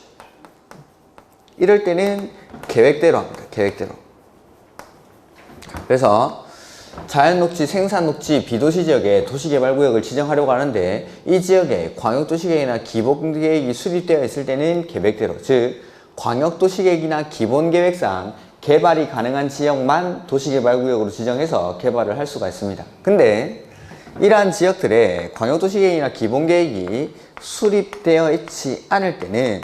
Speaker 1: 이럴 때는 계획대로 합니다. 계획대로. 그래서 자연녹지, 생산녹지, 비도시지역에 도시개발구역을 지정하려고 하는데, 이 지역에 광역도시계획이나 기본계획이 수립되어 있을 때는 계획대로, 즉 광역도시계획이나 기본계획상 개발이 가능한 지역만 도시개발구역으로 지정해서 개발을 할 수가 있습니다. 근데 이러한 지역들에 광역도시계획이나 기본계획이 수립되어 있지 않을 때는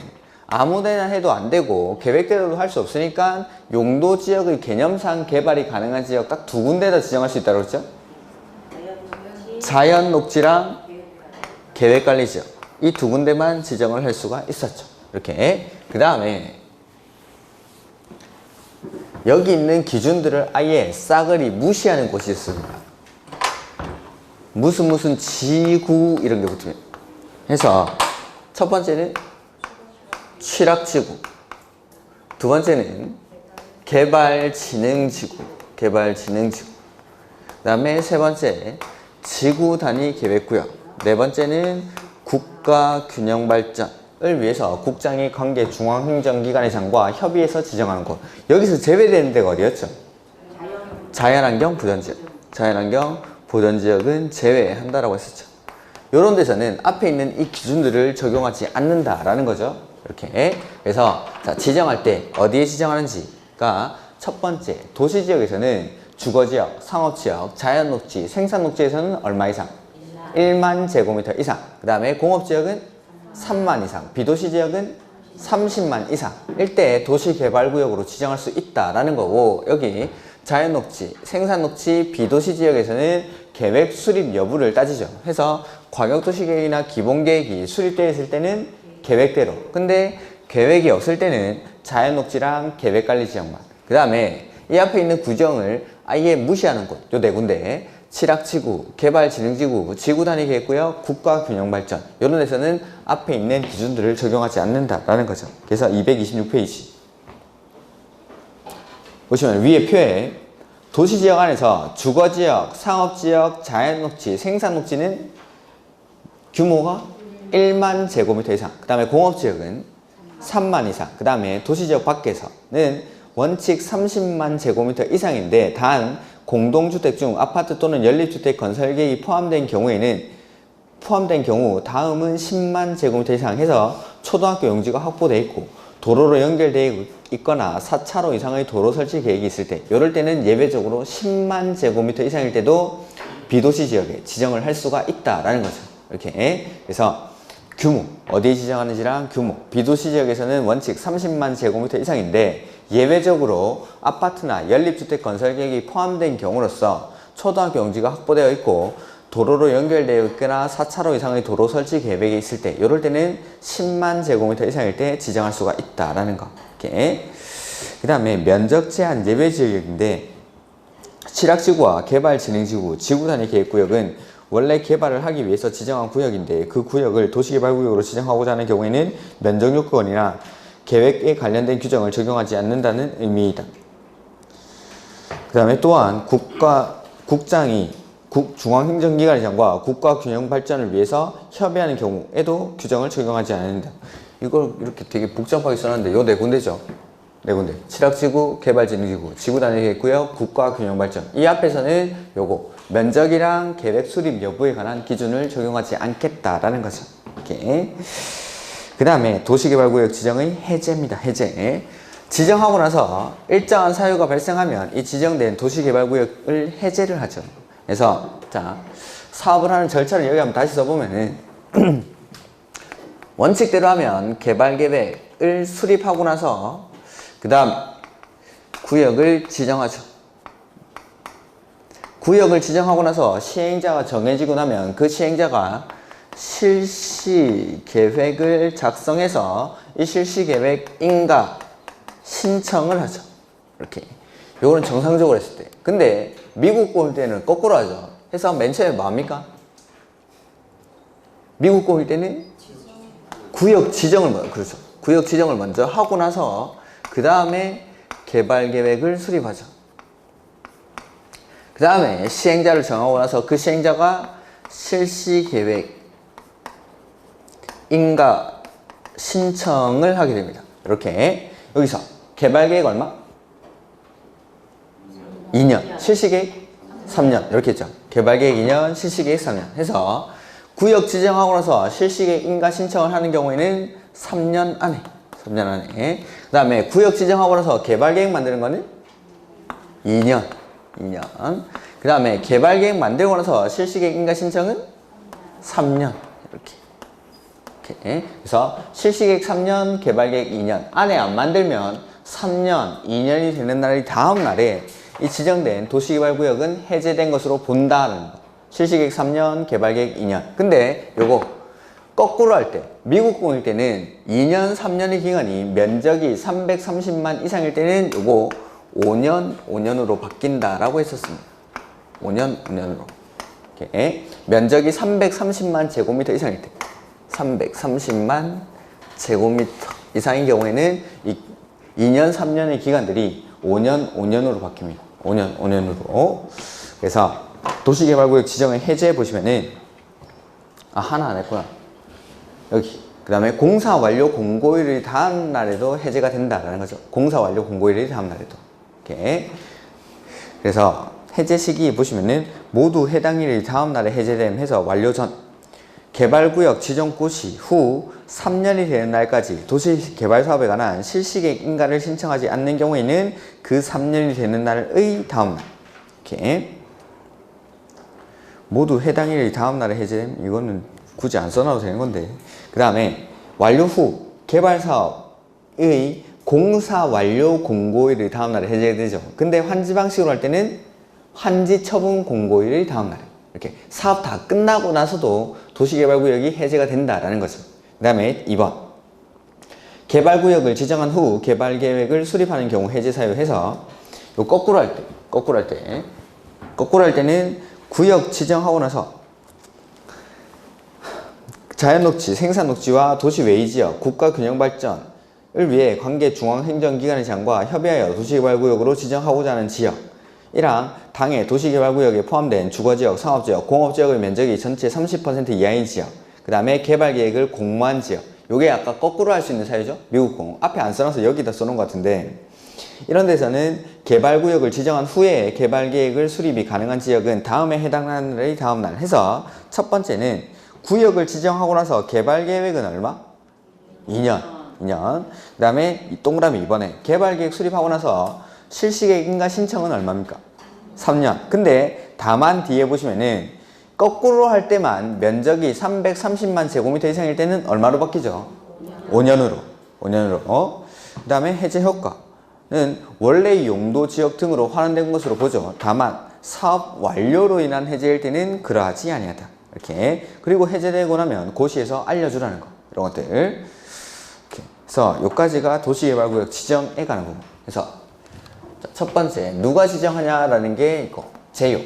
Speaker 1: 아무데나 해도 안 되고 계획대로도 할 수 없으니까 용도지역의 개념상 개발이 가능한 지역 딱 두 군데다 지정할 수 있다고 그랬죠? 자연녹지랑 계획관리지역, 이 두 군데만 지정을 할 수가 있었죠. 이렇게. 그 다음에 여기 있는 기준들을 아예 싸그리 무시하는 곳이 있습니다. 무슨 지구 이런 게 붙으면. 해서 첫 번째는 취락지구, 두 번째는 개발진흥지구, 개발진흥지구, 그 다음에 세 번째 지구단위계획구역, 네 번째는 국가균형발전을 위해서 국장이 관계 중앙행정기관의장과 협의해서 지정하는 곳. 여기서 제외되는 데가 어디였죠? 자연환경 보전지역. 자연환경 보전지역은 제외한다라고 했었죠. 이런 데서는 앞에 있는 이 기준들을 적용하지 않는다라는 거죠. 이렇게. 그래서 자, 지정할 때 어디에 지정하는지가, 첫 번째 도시지역에서는 주거지역, 상업지역, 자연녹지, 생산녹지에서는 얼마 이상? 1만 제곱미터 이상. 그 다음에 공업지역은 3만 이상, 비도시지역은 30만 이상 일 때 도시개발구역으로 지정할 수 있다라는 거고, 여기 자연녹지, 생산녹지, 비도시지역에서는 계획 수립 여부를 따지죠. 해서 광역도시계획이나 기본계획이 수립되어 있을 때는 계획대로, 근데 계획이 없을 때는 자연녹지랑 계획관리지역만. 그 다음에 이 앞에 있는 구정을 아예 무시하는 곳, 요 네 군데, 취락지구, 개발진흥지구, 지구단위계획구역, 국가균형발전, 이런 데서는 앞에 있는 기준들을 적용하지 않는다라는 거죠. 그래서 226페이지 보시면 위에 표에 도시지역 안에서 주거지역, 상업지역, 자연녹지, 생산녹지는 규모가 1만 제곱미터 이상, 그 다음에 공업지역은 3만 이상, 그 다음에 도시지역 밖에서는 원칙 30만 제곱미터 이상인데, 단 공동주택 중 아파트 또는 연립주택 건설 계획이 포함된 경우 다음은 10만 제곱미터 이상 해서 초등학교 용지가 확보되어 있고 도로로 연결되어 있거나 4차로 이상의 도로 설치 계획이 있을 때, 이럴 때는 예외적으로 10만 제곱미터 이상일 때도 비도시 지역에 지정을 할 수가 있다라는 거죠. 이렇게. 그래서 규모, 어디에 지정하는지랑 규모, 비도시 지역에서는 원칙 30만 제곱미터 이상인데 예외적으로 아파트나 연립주택 건설 계획이 포함된 경우로서 초등학교 용지가 확보되어 있고 도로로 연결되어 있거나 4차로 이상의 도로 설치 계획이 있을 때, 이럴 때는 10만 제곱미터 이상일 때 지정할 수가 있다라는 거. 이렇게. 그 다음에 면적 제한 예외 지역인데, 취락지구와 개발진행지구, 지구단위 계획구역은 원래 개발을 하기 위해서 지정한 구역인데, 그 구역을 도시개발구역으로 지정하고자 하는 경우에는 면적요건이나 계획에 관련된 규정을 적용하지 않는다는 의미이다. 그 다음에 또한 중앙행정기관장과 국가균형발전을 위해서 협의하는 경우에도 규정을 적용하지 않는다. 이걸 이렇게 되게 복잡하게 써놨는데 요 네 군데죠. 네 군데. 취락지구, 개발진행지구, 지구단위계획구역, 국가균형발전. 이 앞에서는 요거 면적이랑 계획 수립 여부에 관한 기준을 적용하지 않겠다라는 거죠. 이렇게. 그 다음에 도시개발구역 지정의 해제입니다. 해제. 지정하고 나서 일정한 사유가 발생하면 이 지정된 도시개발구역을 해제를 하죠. 그래서 자, 사업을 하는 절차를 여기 한번 다시 써보면은 원칙대로 하면 개발계획을 수립하고 나서 그 다음 구역을 지정하죠. 구역을 지정하고 나서 시행자가 정해지고 나면 그 시행자가 실시계획을 작성해서 이 실시계획인가 신청을 하죠. 이렇게. 요거는 정상적으로 했을 때. 근데 미국 올 때는 거꾸로 하죠. 해서 맨 처음에 뭐합니까? 미국 올 때는 구역 지정을 먼저, 그렇죠. 구역 지정을 먼저 하고 나서 그 다음에 개발 계획을 수립하죠. 그 다음에 시행자를 정하고 나서 그 시행자가 실시 계획인가 신청을 하게 됩니다. 이렇게. 여기서 개발 계획 얼마? 2년. 실시 계획 3년. 이렇게 했죠. 개발 계획 2년, 실시 계획 3년. 해서 구역 지정하고 나서 실시 계획인가 신청을 하는 경우에는 3년 안에. 3년 안에. 그 다음에 구역 지정하고 나서 개발 계획 만드는 거는 2년. 그 다음에 개발 계획 만들고 나서 실시 계획인가 신청은 3년. 이렇게. 그래서 실시 계획 3년, 개발 계획 2년 안에 안 만들면 3년, 2년이 되는 날이 다음 날에 이 지정된 도시개발구역은 해제된 것으로 본다는 거. 실시계획 3년, 개발계획 2년. 근데 요거 거꾸로 할 때, 미국공일 때는 2년, 3년의 기간이 면적이 330만 이상일 때는 요거 5년으로 바뀐다라고 했었습니다. 5년으로. 이렇게. 면적이 330만 제곱미터 이상일 때. 330만 제곱미터 이상인 경우에는 이 2년, 3년의 기간들이 5년으로 바뀝니다. 5년으로. 그래서 도시개발구역 지정의 해제 보시면은, 하나 안 했구나. 여기. 그 다음에 공사 완료 공고일의 다음 날에도 해제가 된다라는 거죠. 공사 완료 공고일의 다음 날에도. 이렇게. 그래서 해제 시기 보시면은 모두 해당 일의 다음 날에 해제됨 해서 완료 전, 개발구역 지정구 시후 3년이 되는 날까지 도시개발사업에 관한 실시계획 인가를 신청하지 않는 경우에는 그 3년이 되는 날의 다음 날. 이렇게. 모두 해당 일의 다음 날에 해제됨. 이거는 굳이 안 써놔도 되는 건데. 그 다음에 완료 후 개발사업의 공사 완료 공고일의 다음 날에 해제되죠. 근데 환지 방식으로 할 때는 환지 처분 공고일의 다음 날에. 이렇게 사업 다 끝나고 나서도 도시개발구역이 해제가 된다라는 거죠. 그 다음에 2번. 개발구역을 지정한 후 개발계획을 수립하는 경우 해제 사유해서 거꾸로 할 때는 구역 지정하고 나서 자연녹지, 생산녹지와 도시 외지역, 국가균형발전을 위해 관계 중앙행정기관의 장과 협의하여 도시개발구역으로 지정하고자 하는 지역 이랑 당해 도시개발구역에 포함된 주거지역, 상업지역, 공업지역의 면적이 전체 30% 이하인 지역, 그 다음에 개발계획을 공모한 지역. 요게 아까 거꾸로 할 수 있는 사유죠. 미국공. 앞에 안 써놔서 여기다 써놓은 것 같은데, 이런 데서는 개발구역을 지정한 후에 개발계획을 수립이 가능한 지역은 다음에 해당하는 날의 다음 날 해서, 첫 번째는 구역을 지정하고 나서 개발계획은 얼마? 2년. 그 다음에 동그라미 2번에 개발계획 수립하고 나서 실시계획인가 신청은 얼마입니까? 3년. 근데 다만 뒤에 보시면은 거꾸로 할 때만 면적이 330만 제곱미터 이상일 때는 얼마로 바뀌죠? 5년으로. 그 다음에 해제 효과는 원래 용도 지역 등으로 환원된 것으로 보죠. 다만 사업 완료로 인한 해제일 때는 그러하지 아니하다. 이렇게. 그리고 해제되고 나면 고시에서 알려주라는 거. 이런 것들. 이렇게. 그래서 여기까지가 도시개발구역 지정에 관한 부분. 그래서 첫 번째, 누가 지정하냐라는 게 이거. 제요.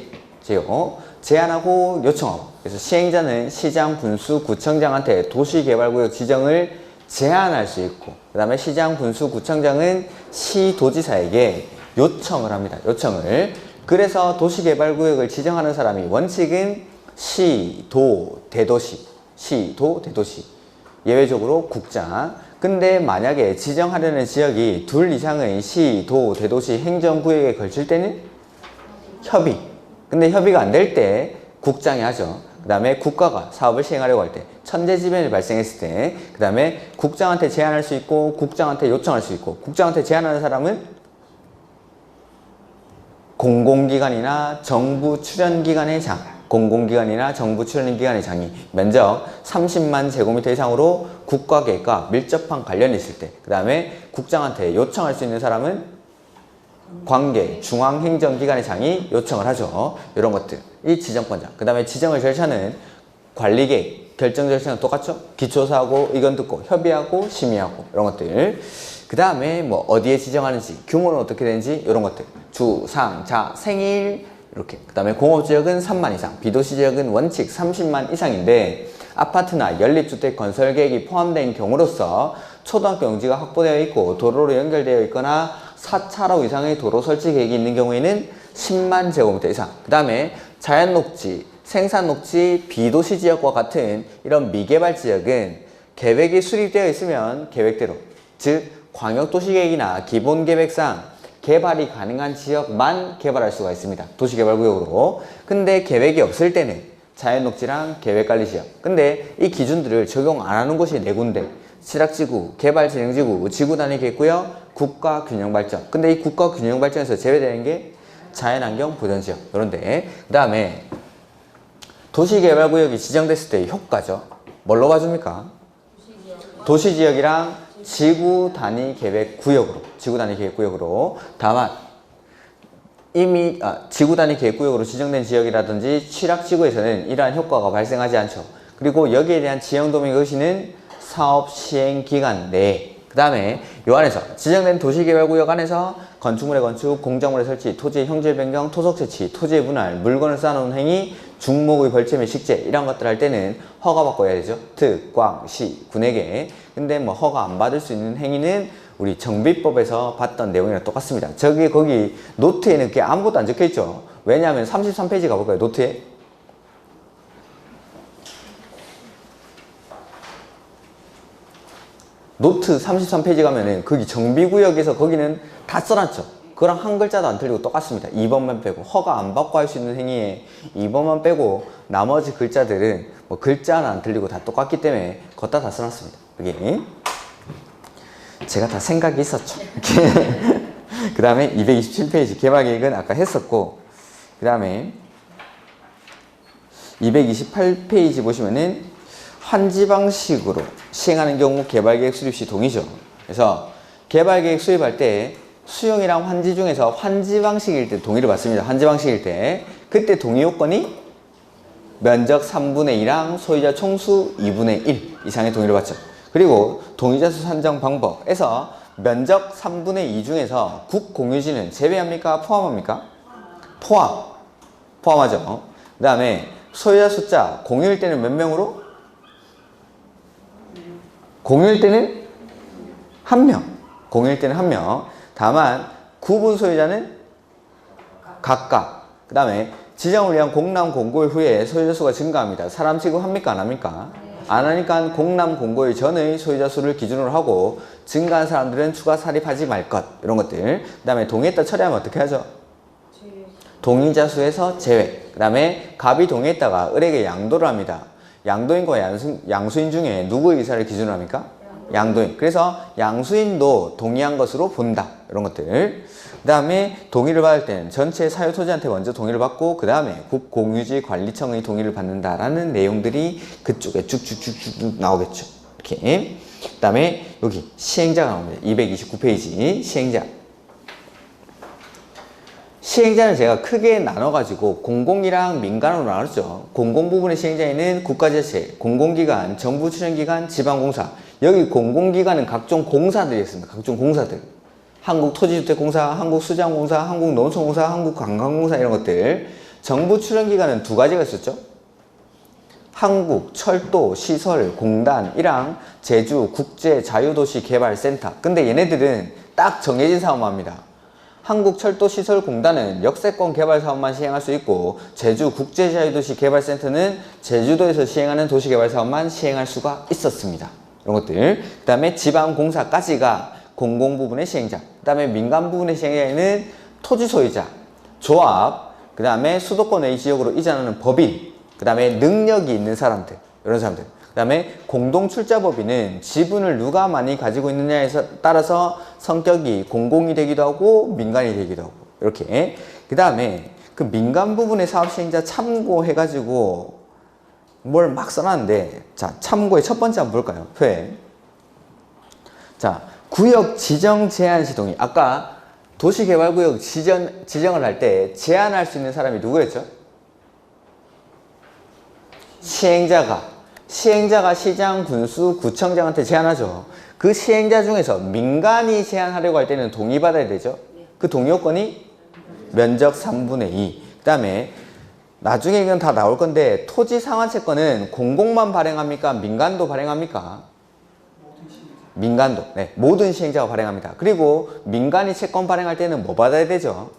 Speaker 1: 제안하고 요청하고. 그래서 시행자는 시장, 군수, 구청장한테 도시개발구역 지정을 제안할 수 있고, 그 다음에 시장, 군수, 구청장은 시도지사에게 요청을 합니다. 요청을. 그래서 도시개발구역을 지정하는 사람이 원칙은 시, 도, 대도시. 예외적으로 국장. 근데 만약에 지정하려는 지역이 둘 이상의 시, 도, 대도시 행정구역에 걸칠 때는 협의. 근데 협의가 안 될 때 국장이 하죠. 그 다음에 국가가 사업을 시행하려고 할 때, 천재지변이 발생했을 때, 그 다음에 국장한테 제안할 수 있고, 국장한테 요청할 수 있고, 국장한테 제안하는 사람은 공공기관이나 정부 출연기관의 장, 장이 면적 30만 제곱미터 이상으로 국가계획과 밀접한 관련이 있을 때, 그 다음에 국장한테 요청할 수 있는 사람은 관계 중앙행정기관의 장이 요청을 하죠. 이런 것들. 이 지정권자. 그 다음에 지정의 절차는 관리계획, 결정 절차는 똑같죠. 기초사하고 의견 듣고 협의하고 심의하고 이런 것들. 그 다음에 뭐 어디에 지정하는지, 규모는 어떻게 되는지 이런 것들. 주, 상, 자, 생일 이렇게. 그 다음에 공업지역은 3만 이상, 비도시지역은 원칙 30만 이상인데 아파트나 연립주택 건설 계획이 포함된 경우로서 초등학교 용지가 확보되어 있고 도로로 연결되어 있거나 4차로 이상의 도로 설치 계획이 있는 경우에는 10만 제곱미터 이상. 그 다음에 자연녹지, 생산녹지, 비도시지역과 같은 이런 미개발 지역은 계획이 수립되어 있으면 계획대로, 즉 광역도시계획이나 기본계획상 개발이 가능한 지역만 개발할 수가 있습니다. 도시개발구역으로. 근데 계획이 없을 때는 자연녹지랑 계획관리지역. 근데 이 기준들을 적용 안 하는 곳이 4군데. 취락지구, 개발진흥지구, 지구단위계획구역, 국가균형발전. 근데 이 국가균형발전에서 제외되는 게 자연환경보전지역. 이런데. 그 다음에 도시개발구역이 지정됐을 때의 효과죠. 뭘로 봐줍니까? 도시지역이랑 지구단위계획구역으로. 다만 이미 지구단위계획구역으로 지정된 지역이라든지 취락지구에서는 이러한 효과가 발생하지 않죠. 그리고 여기에 대한 지형도민 의시는 사업 시행 기간 내에. 그 다음에 요 안에서 지정된 도시개발구역 안에서 건축물의 건축, 공작물의 설치, 토지의 형질 변경, 토속 채취, 토지의 분할, 물건을 쌓아놓은 행위, 중목의 벌채 및 식재 이런 것들 할 때는 허가받고 해야 되죠. 특, 광, 시, 군에게. 근데 뭐 허가 안 받을 수 있는 행위는 우리 정비법에서 봤던 내용이랑 똑같습니다. 거기 노트에는 그게 아무것도 안 적혀있죠. 왜냐하면 33페이지 가볼까요? 노트에. 노트 33페이지 가면은 거기 정비구역에서 거기는 다 써놨죠. 그거랑 한 글자도 안 틀리고 똑같습니다. 2번만 빼고 허가 안 받고 할 수 있는 행위에 2번만 빼고 나머지 글자들은 뭐 글자는 안 틀리고 다 똑같기 때문에 걷다 다 써놨습니다. 여기 제가 다 생각이 있었죠. 그 다음에 227페이지 개발계획은 아까 했었고, 그 다음에 228페이지 보시면은 환지 방식으로 시행하는 경우 개발계획 수립 시 동의죠. 그래서 개발계획 수립할 때 수용이랑 환지 중에서 환지 방식일 때 동의를 받습니다. 환지 방식일 때 그때 동의 요건이 면적 3분의 2랑 소유자 총수 2분의 1 이상의 동의를 받죠. 그리고 동의자 수 산정 방법에서 면적 3분의 2 중에서 국공유지는 제외합니까? 포함합니까? 포함하죠. 그 다음에 소유자 숫자 공유일 때는 몇 명으로? 공유일 때는 1명. 공유일 때는 1명. 다만 구분 소유자는 각각. 그 다음에 지정을 위한 공람 공고일 후에 소유자 수가 증가합니다. 사람 취급합니까? 안 합니까? 안 하니까 공람 공고일 전의 소유자 수를 기준으로 하고 증가한 사람들은 추가 사립하지 말 것. 이런 것들. 그 다음에 동의했다 처리하면 어떻게 하죠? 동의자 수에서 제외. 그 다음에 갑이 동의했다가 을에게 양도를 합니다. 양도인과 양수인 중에 누구의 의사를 기준으로 합니까? 양도인. 그래서 양수인도 동의한 것으로 본다. 이런 것들. 그 다음에 동의를 받을 때는 전체 사유토지한테 먼저 동의를 받고 그 다음에 국공유지관리청의 동의를 받는다라는 내용들이 그쪽에 쭉쭉쭉쭉 나오겠죠. 이렇게. 그 다음에 여기 시행자가 나옵니다. 229페이지 시행자. 시행자는 제가 크게 나눠가지고 공공이랑 민간으로 나눴죠. 공공 부분의 시행자에는 국가자치, 공공기관, 정부 출연기관, 지방공사. 여기 공공기관은 각종 공사들이 있습니다. 각종 공사들. 한국토지주택공사, 한국수자원공사, 한국농촌공사, 한국관광공사 이런 것들. 정부 출연기관은 두 가지가 있었죠. 한국철도시설공단이랑 제주국제자유도시개발센터. 근데 얘네들은 딱 정해진 사업만 합니다. 한국철도시설공단은 역세권 개발 사업만 시행할 수 있고, 제주국제자유도시개발센터는 제주도에서 시행하는 도시개발 사업만 시행할 수가 있었습니다. 이런 것들. 그 다음에 지방공사까지가 공공 부분의 시행자. 그 다음에 민간 부분의 시행자에는 토지 소유자, 조합, 그 다음에 수도권 외 지역으로 이전하는 법인, 그 다음에 능력이 있는 사람들, 이런 사람들. 그 다음에 공동출자법인은 지분을 누가 많이 가지고 있느냐에 따라서 성격이 공공이 되기도 하고 민간이 되기도 하고, 이렇게. 그 다음에 그 민간 부분의 사업시행자 참고해가지고 뭘 막 써놨는데, 자, 참고의 첫 번째 한번 볼까요? 회. 자, 구역 지정 제한 시동이. 아까 도시개발구역 지정을 할 때 제한할 수 있는 사람이 누구였죠? 시행자가 시장, 군수, 구청장한테 제한하죠. 그 시행자 중에서 민간이 제한하려고 할 때는 동의받아야 되죠. 그 동의요건이 면적 3분의 2. 그 다음에 나중에 이건 다 나올 건데, 토지 상환채권은 공공만 발행합니까? 민간도 발행합니까? 민간도. 네, 모든 시행자가 발행합니다. 그리고 민간이 채권 발행할 때는 뭐 받아야 되죠?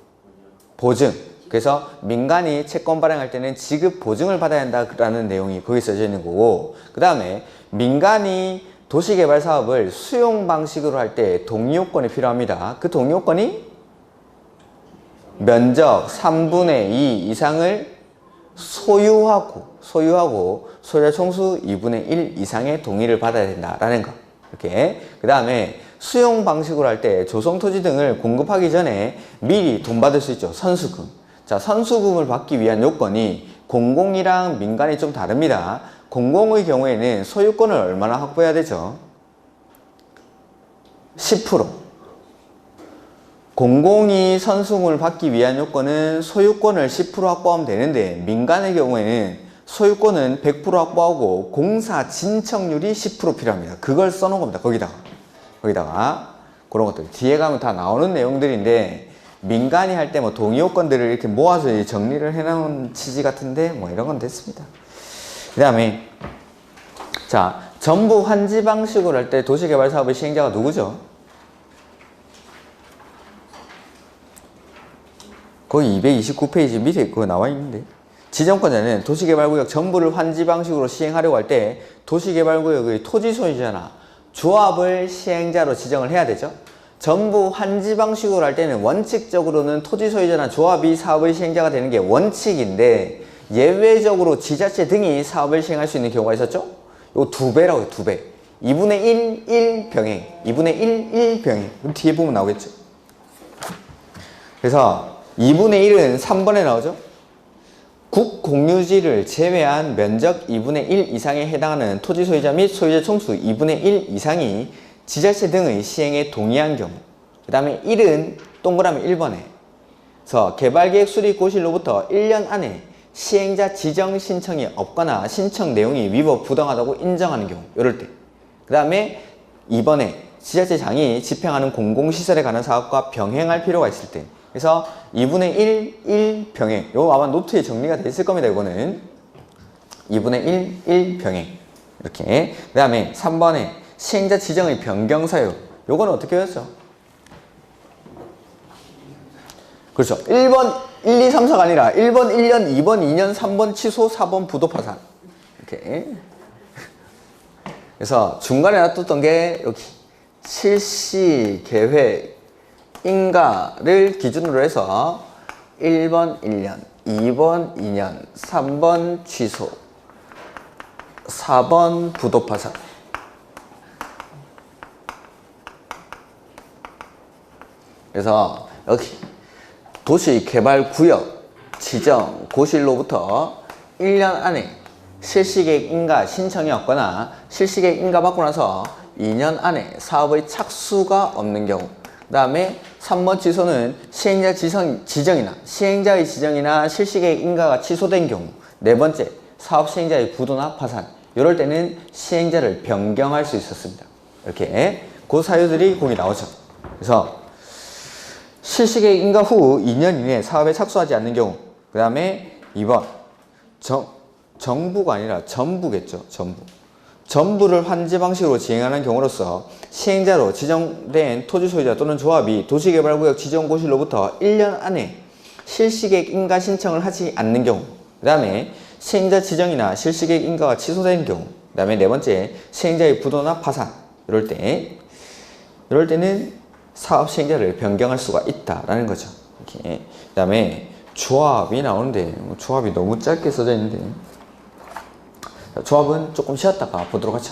Speaker 1: 보증. 그래서 민간이 채권 발행할 때는 지급 보증을 받아야 한다라는 내용이 거기 써져 있는 거고, 그 다음에 민간이 도시개발 사업을 수용 방식으로 할 때 동의요건이 필요합니다. 그 동의요건이 면적 3분의 2 이상을 소유하고 소유자 총수 2분의 1 이상의 동의를 받아야 된다라는 거. 이렇게. 그 다음에 수용 방식으로 할 때 조성토지 등을 공급하기 전에 미리 돈 받을 수 있죠. 선수금. 자, 선수금을 받기 위한 요건이 공공이랑 민간이 좀 다릅니다. 공공의 경우에는 소유권을 얼마나 확보해야 되죠? 10%. 공공이 선수금을 받기 위한 요건은 소유권을 10% 확보하면 되는데, 민간의 경우에는 소유권은 100% 확보하고 공사 진척률이 10% 필요합니다. 그걸 써놓은 겁니다. 거기다가 그런 것들 뒤에 가면 다 나오는 내용들인데, 민간이 할 때 뭐 동의요건들을 이렇게 모아서 정리를 해놓은 취지 같은데, 뭐 이런 건 됐습니다. 그 다음에 자, 전부 환지 방식으로 할 때 도시개발 사업의 시행자가 누구죠? 거기 229페이지 밑에 그거 나와 있는데, 지정권자는 도시개발구역 전부를 환지 방식으로 시행하려고 할 때 도시개발구역의 토지 소유자나 조합을 시행자로 지정을 해야 되죠. 전부 환지 방식으로 할 때는 원칙적으로는 토지 소유자나 조합이 사업의 시행자가 되는 게 원칙인데, 예외적으로 지자체 등이 사업을 시행할 수 있는 경우가 있었죠. 이거 2배라고 해요. 2배. 2분의 1 병행. 2분의 1 병행. 뒤에 보면 나오겠죠. 그래서 2분의 1은 3번에 나오죠. 국공유지를 제외한 면적 2분의 1 이상에 해당하는 토지 소유자 및 소유자 총수 2분의 1 이상이 지자체 등의 시행에 동의한 경우. 그 다음에 1은 동그라미 1번에 서 개발계획 수립 고시로부터 1년 안에 시행자 지정 신청이 없거나 신청 내용이 위법 부당하다고 인정하는 경우, 이럴 때. 그 다음에 2번에 지자체장이 집행하는 공공시설에 관한 사업과 병행할 필요가 있을 때. 그래서 2분의 1 병행. 이거 아마 노트에 정리가 돼 있을 겁니다. 이거는 2분의 1 병행. 이렇게. 그 다음에 3번에 시행자 지정의 변경 사유. 요거는 어떻게 했죠? 그렇죠. 1번 1, 2, 3, 4가 아니라 1번 1년, 2번 2년, 3번 취소, 4번 부도 파산. 이렇게. 그래서 중간에 놔뒀던 게 여기 실시 계획 인가를 기준으로 해서 1번 1년, 2번 2년, 3번 취소, 4번 부도 파산. 그래서 여기 도시개발구역 지정 고시일로부터 1년 안에 실시계획 인가 신청이 없거나 실시계획 인가 받고 나서 2년 안에 사업의 착수가 없는 경우, 그 다음에 3번 취소는 시행자의 지정이나 실시계획 인가가 취소된 경우. 4번째, 사업 시행자의 부도나 파산. 이럴 때는 시행자를 변경할 수 있었습니다. 이렇게 그 사유들이 거기 나오죠. 그래서 실시계획 인가 후 2년 이내에 사업에 착수하지 않는 경우. 그 다음에 2번 정부가 아니라 전부겠죠. 전부를 환지 방식으로 진행하는 경우로서 시행자로 지정된 토지 소유자 또는 조합이 도시개발구역 지정고시로부터 1년 안에 실시계획 인가 신청을 하지 않는 경우. 그 다음에 시행자 지정이나 실시계획 인가가 취소된 경우. 그 다음에 4번째, 시행자의 부도나 파산. 이럴 때는 사업 시행자를 변경할 수가 있다라는 거죠. 이렇게. 그 다음에 조합이 나오는데 조합이 너무 짧게 써져 있는데 조합은 조금 쉬었다가 보도록 하죠.